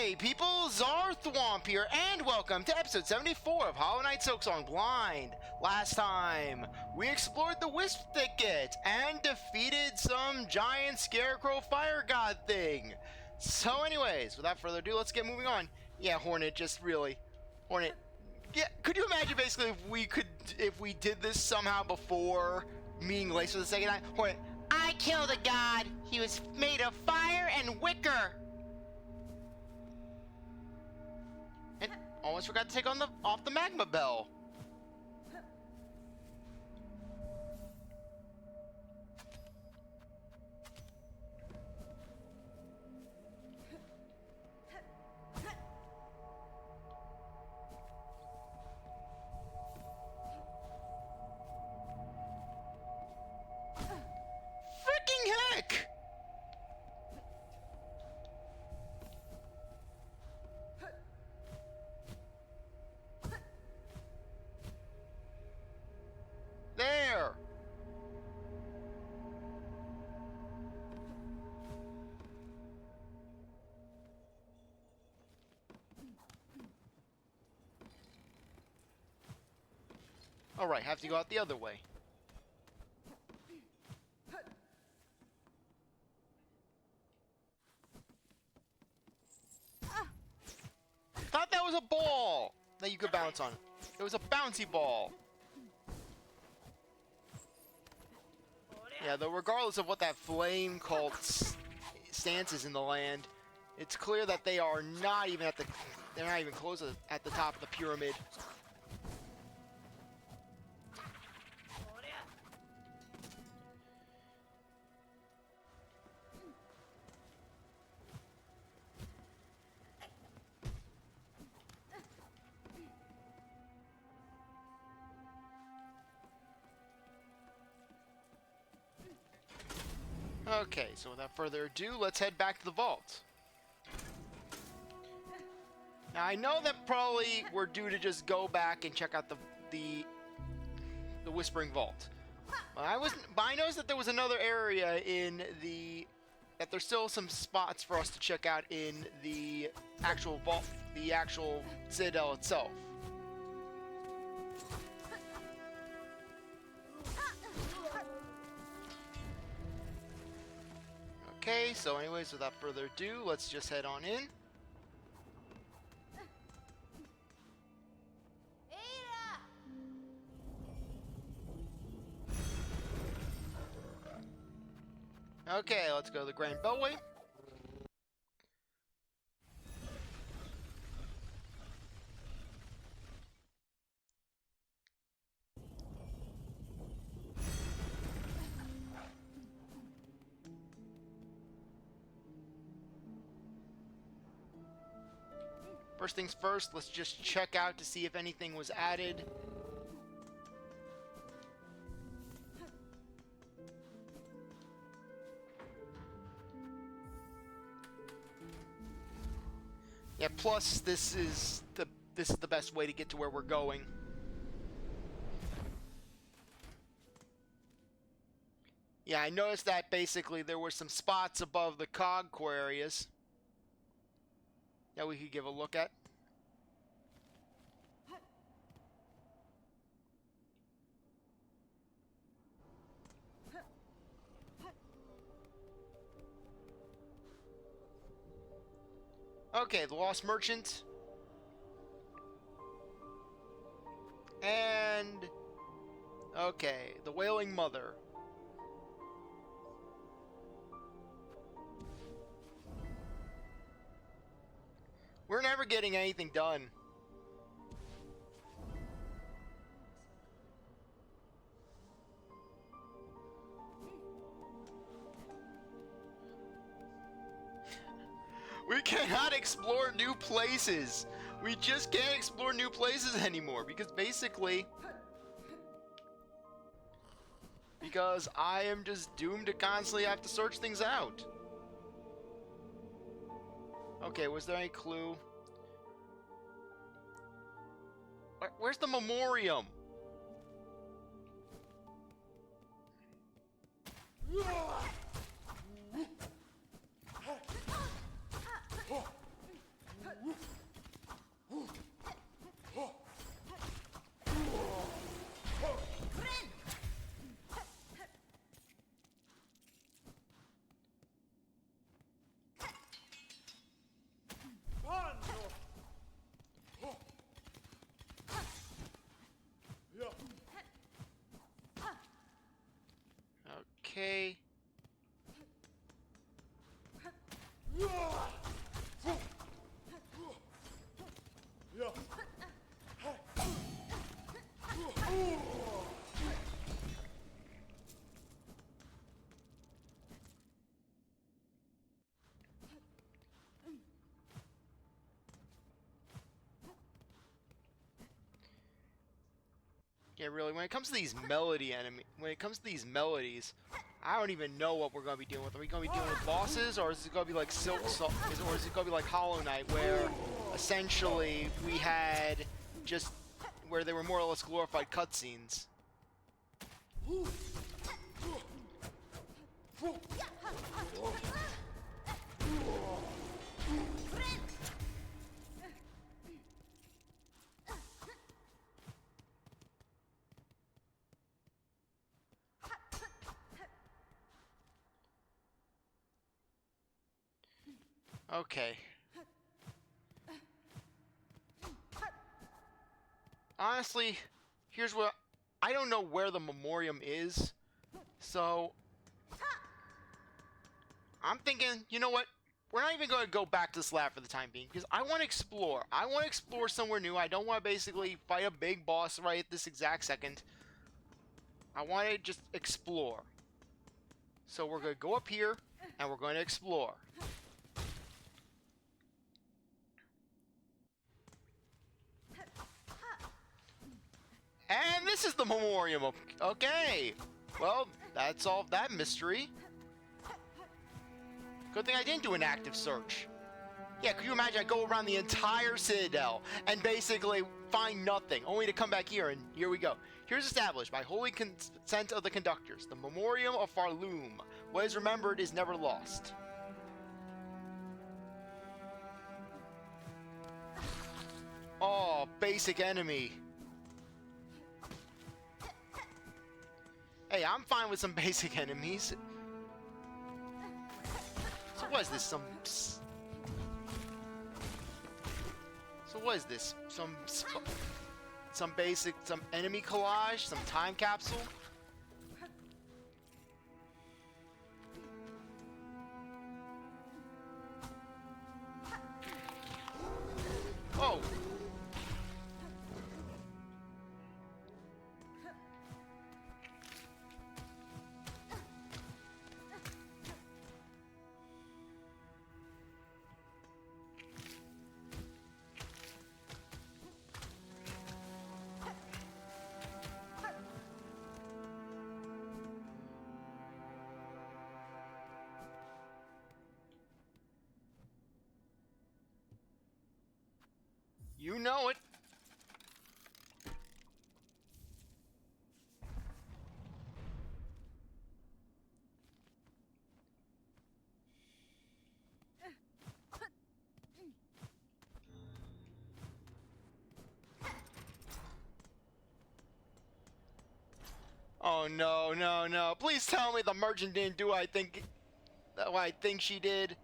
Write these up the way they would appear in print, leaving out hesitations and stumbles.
Hey people, CzarThwomp here, and welcome to episode 74 of Hollow Knight Silksong Blind. Last time, we explored the Wisp Thicket and defeated some giant scarecrow fire god thing. So anyways, without further ado, let's get moving on. Yeah, Hornet, just really. Hornet, yeah, could you imagine basically if we did this somehow before meeting Lace for the second time? Hornet, I killed a god. He was made of fire and wicker. And almost forgot to take off the magma bell. Freaking heck! There! Alright, have to go out the other way. Thought that was a ball that you could bounce on. It was a bouncy ball. Yeah, though regardless of what that flame cult stance is in the land, it's clear that they are not even they're not even close at the top of the pyramid. Okay, so without further ado, let's head back to the vault. Now I know that probably we're due to just go back and check out the Whispering Vault. But I noticed that there was another area that there's still some spots for us to check out in the actual vault, the actual Citadel itself. Okay, so anyways, without further ado, let's just head on in. Okay, let's go to the Grand Beltway. First things first, let's just check out to see if anything was added. Yeah, plus this is the best way to get to where we're going. Yeah, I noticed that basically there were some spots above the cog core areas that we could give a look at. Okay, the Lost Merchant. And okay, the Wailing Mother. We're never getting anything done. We cannot explore new places. We just can't explore new places anymore because I am just doomed to constantly have to search things out. Okay, was there any clue? Where's the Memorium? Yeah, really, when it comes to these melodies, I don't even know what we're going to be dealing with. Are we going to be dealing with bosses, or is it going to be like Silksong, or is it going to be like Hollow Knight, where essentially we had just, where they were more or less glorified cutscenes? Okay. Honestly, here's what... I don't know where the Memorium is, so... I'm thinking, you know what? We're not even going to go back to this lab for the time being, because I want to explore. I want to explore somewhere new. I don't want to basically fight a big boss right at this exact second. I want to just explore. So we're going to go up here, and we're going to explore. And this is the Memorium. Okay. Well, that solved that mystery. Good thing I didn't do an active search. Yeah, could you imagine I go around the entire Citadel and basically find nothing, only to come back here, and here we go. Here's established by holy consent of the conductors, the Memorium of Farloom. What is remembered is never lost. Oh, basic enemy. Hey, I'm fine with some basic enemies. So what is this? So what is this? Some basic, some enemy collage, some time capsule? Oh! You know it. Oh no, no, no. Please tell me the merchant didn't do what I think she did.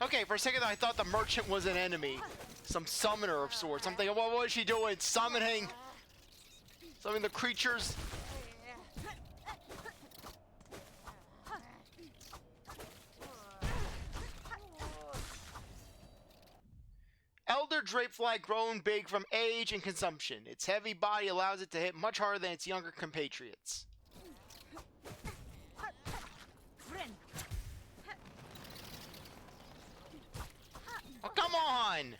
Okay, for a second I thought the merchant was an enemy. Some summoner of sorts. I'm thinking, what was she doing? Summoning the creatures. Elder drapefly grown big from age and consumption. Its heavy body allows it to hit much harder than its younger compatriots. Oh, come on!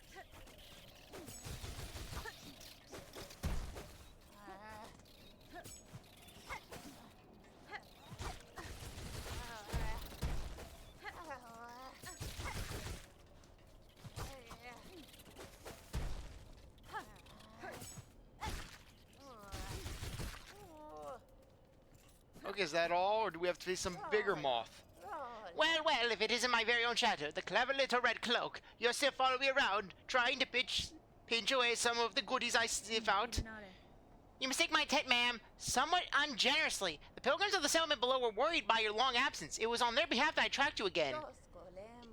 Okay, is that all, or do we have to face some bigger moth? Well, well, if it isn't my very own Shatter, the clever little red cloak. You're still following me around, trying to pinch away some of the goodies I sniff out. You mistake my intent, ma'am, somewhat ungenerously. The pilgrims of the settlement below were worried by your long absence. It was on their behalf that I tracked you again.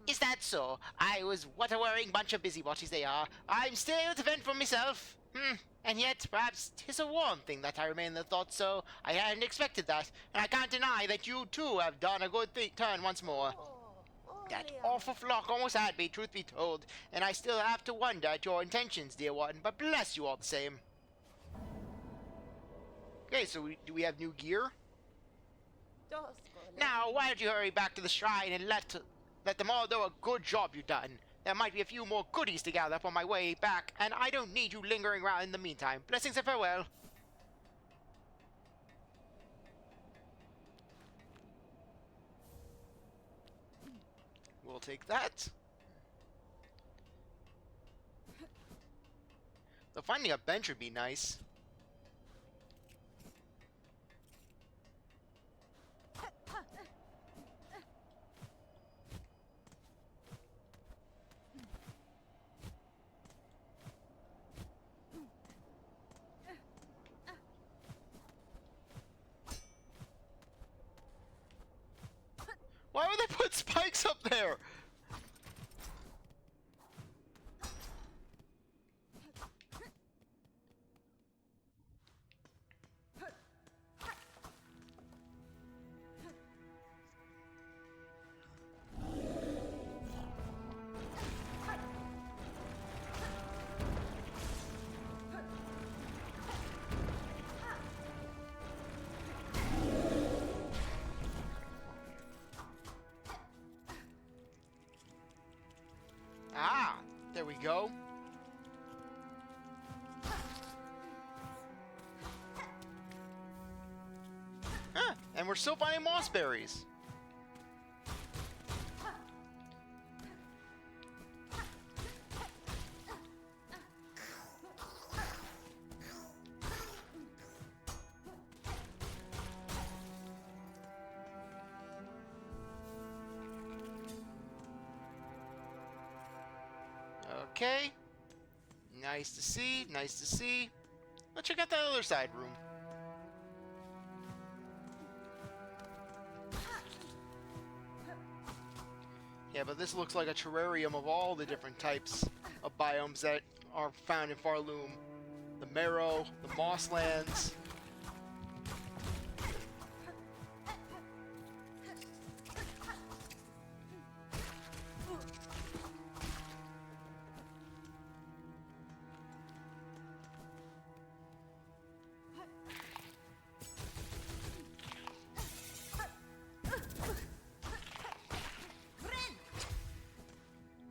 Is that so? I was what a worrying bunch of busybodies they are. I'm still able to fend for myself. And yet, perhaps 'tis a warm thing that I remain in the thought so. I hadn't expected that, and I can't deny that you, too, have done a good turn once more. That awful flock almost had me, truth be told, and I still have to wonder at your intentions, dear one, but bless you all the same. Okay, so do we have new gear? Now, why don't you hurry back to the shrine and let them all know a good job you've done. There might be a few more goodies to gather up on my way back, and I don't need you lingering around in the meantime. Blessings and farewell. We'll take that. So finding a bench would be nice. Why would they put spikes up there? Ah, there we go. Huh, and we're still finding moss berries. Okay. Nice to see, nice to see. Let's check out that other side room. Yeah, but this looks like a terrarium of all the different types of biomes that are found in Farloom. The marrow, the mosslands.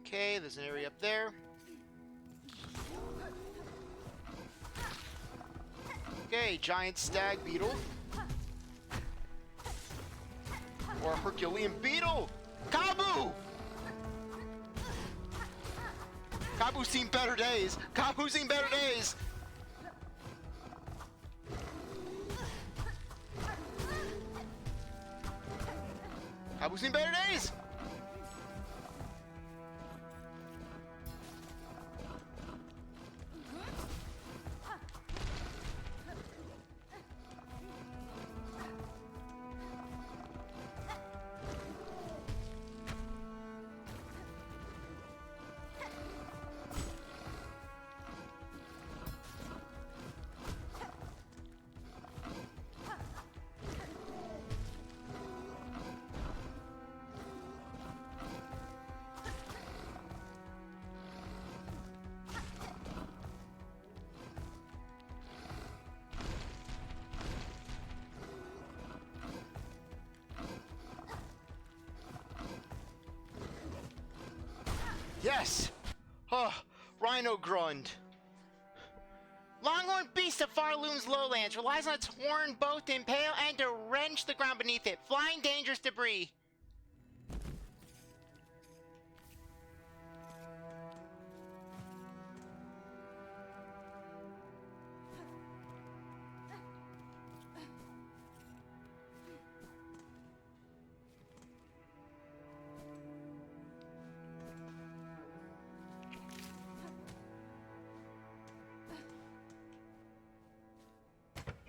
Okay, there's an area up there. Okay, giant stag beetle. Or a Herculean beetle! Kabbu! Kabbu's seen better days! Kabbu's seen better days! Kabbu's seen better days! Yes! Oh, Rhinogrund. Longhorn beast of Farloom's lowlands relies on its horn both to impale and to wrench the ground beneath it, flying dangerous debris.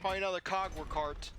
Probably another Cogwar cart.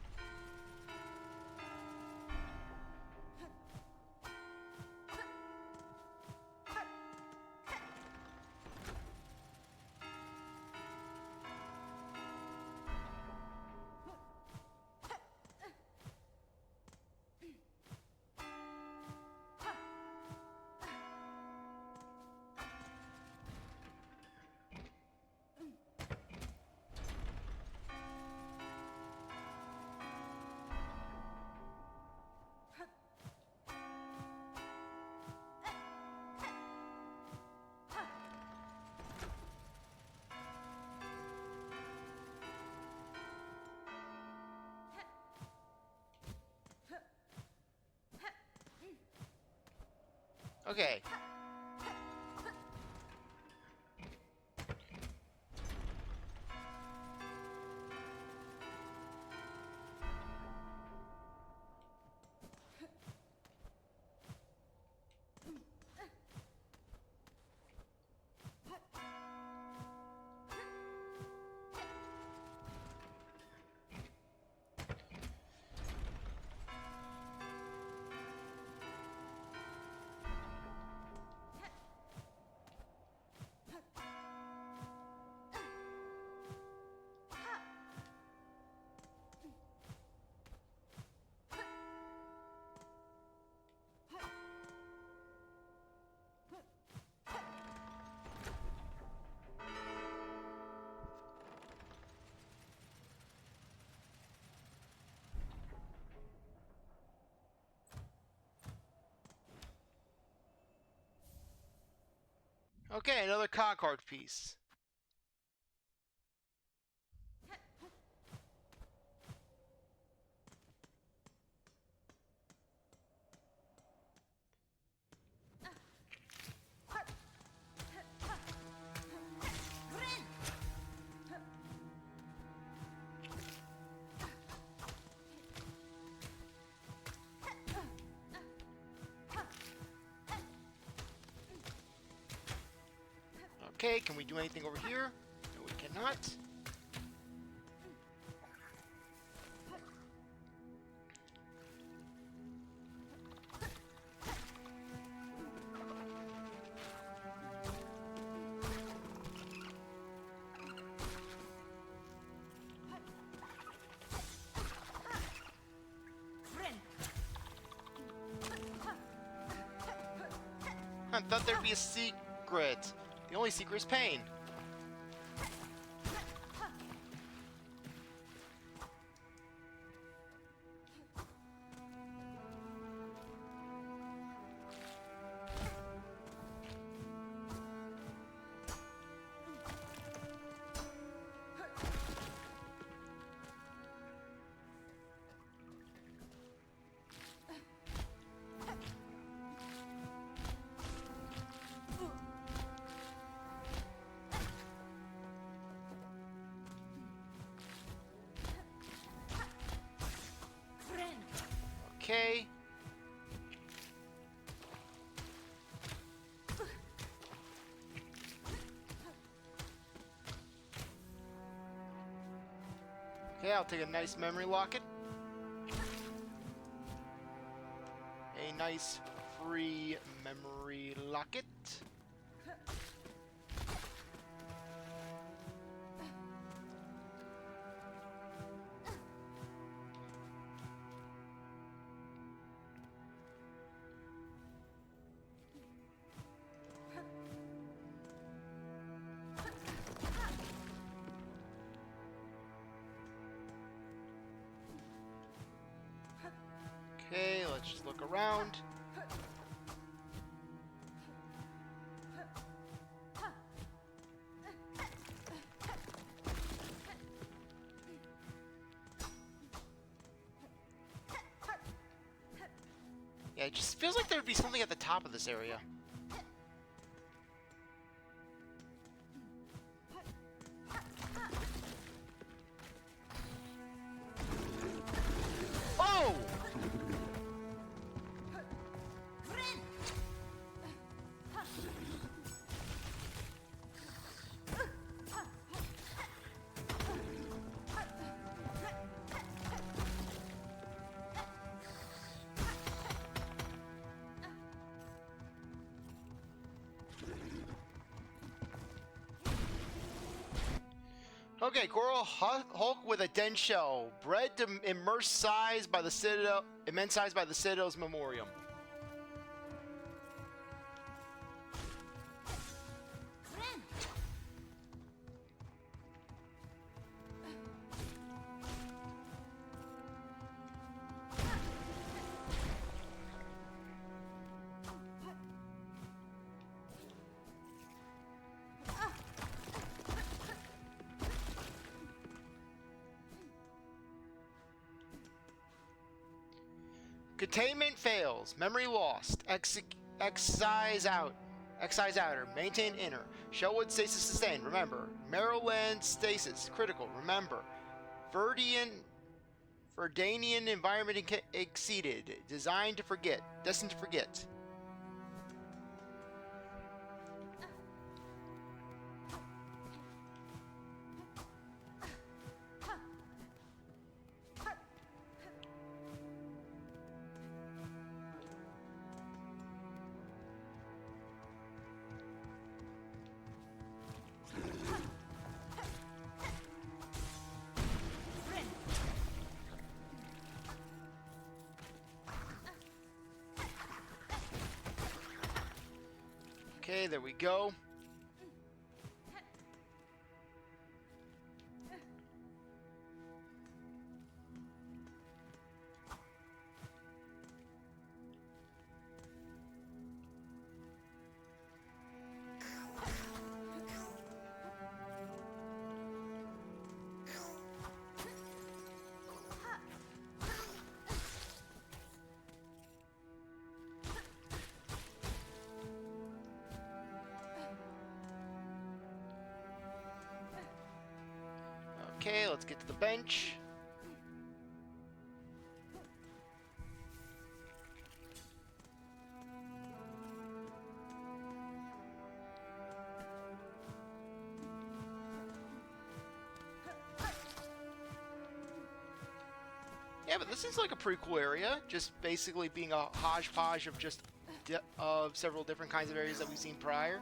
Okay. Okay, another card piece. Okay, can we do anything over here? No, we cannot. I thought there'd be a secret. The only secret is pain. Okay. Okay, I'll take a nice memory locket. A nice free memory locket. Okay, let's just look around. Yeah, it just feels like there would be something at the top of this area. Oh! Okay, Coral Hulk with a dense shell, bred to immense size by the Citadel's Memorium. Containment fails. Memory lost. Excise out. Excise outer. Maintain inner. Shellwood stasis sustained. Remember. Maryland stasis. Critical. Remember. Verdanian environment exceeded. Designed to forget. Destined to forget. Okay, there we go. Okay, let's get to the bench. Yeah, but this seems like a pretty cool area. Just basically being a hodgepodge of just of several different kinds of areas that we've seen prior.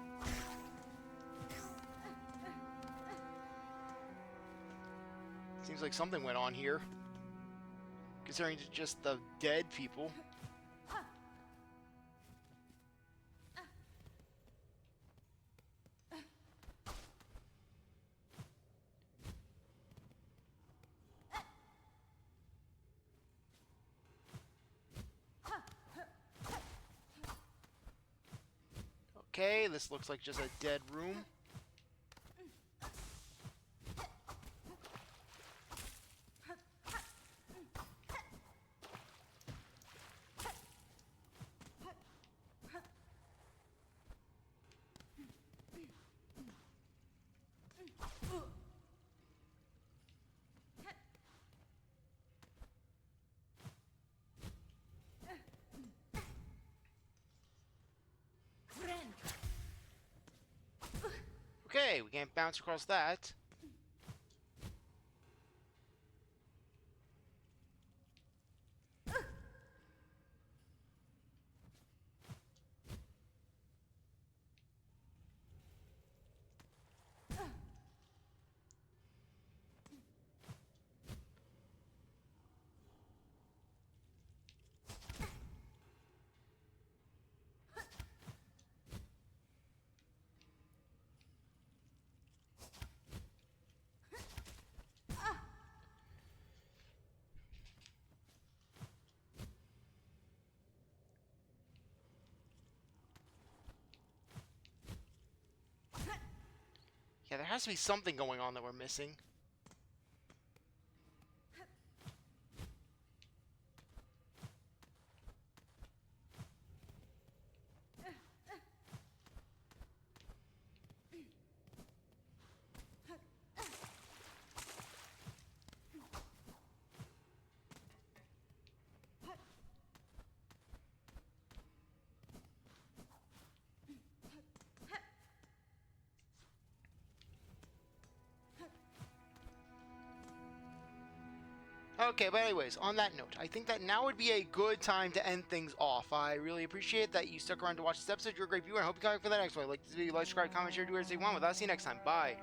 Seems like something went on here, considering just the dead people. Okay, this looks like just a dead room. Okay, we can't bounce across that. Yeah, there has to be something going on that we're missing. Okay, but anyways, on that note, I think that now would be a good time to end things off. I really appreciate that you stuck around to watch this episode. You're a great viewer, and I hope you come back for the next one. I'd like to see you like, subscribe, comment, share, do whatever you want with us. See you next time. Bye.